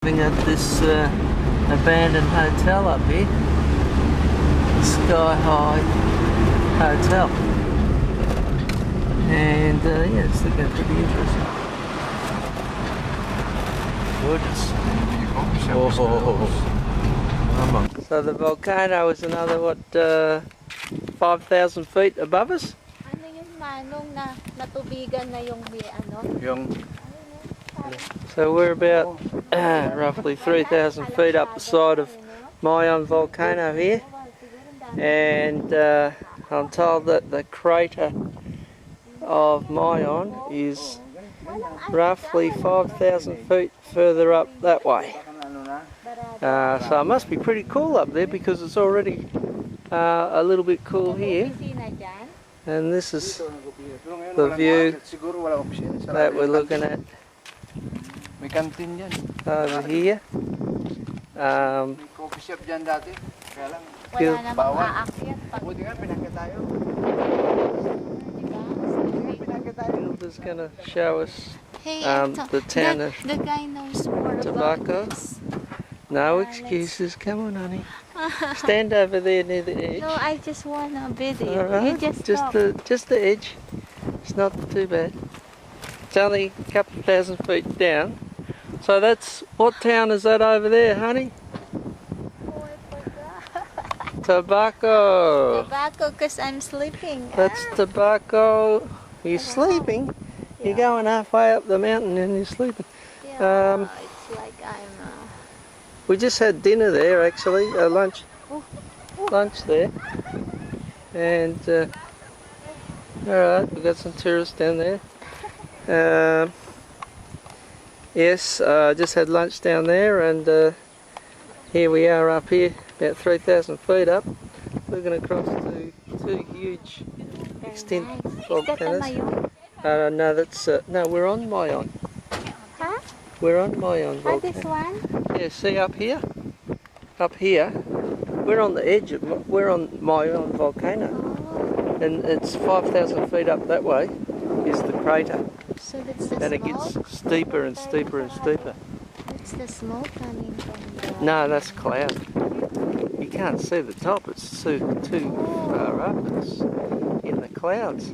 At this abandoned hotel up here, the Skyhigh Hotel, and yeah, it's looking pretty interesting. Gorgeous. So the volcano is another, what, 5,000 feet above us? Ano yun, Manong, na natubigan na yung ano? So we're about roughly 3,000 feet up the side of Mayon Volcano here, and I'm told that the crater of Mayon is roughly 5,000 feet further up that way. So it must be pretty cool up there because it's already a little bit cool here. And this is the view that we're looking at over here. Gilda's going to show us the town of the guy knows more Tobacco. about this. No excuses, come on honey. Stand over there near the edge. No, I just want a video. Alright, You just the edge. It's not too bad. It's only a couple of thousand feet down. So that's, what town is that over there, honey? Oh, I forgot. Tobacco. Tobacco, because I'm sleeping. That's Tobacco. You're sleeping? You're going halfway up the mountain and you're sleeping. Yeah, it's like I'm... We just had dinner there actually, lunch there. And alright, we've got some tourists down there. Yes, just had lunch down there, and here we are up here, about 3,000 feet up, looking across to two huge extinct volcanoes. No, that's no, we're on Mayon. Huh? We're on Mayon Oh, Volcano. this one? Yeah, see up here? Up here, we're on the edge of, we're on Mayon Volcano. Oh. And it's 5,000 feet up that way is the crater. So that's the And it smoke? gets steeper and steeper and steeper. It's the smoke coming from the... No, that's cloud. You can't see the top, it's too far up. It's in the clouds.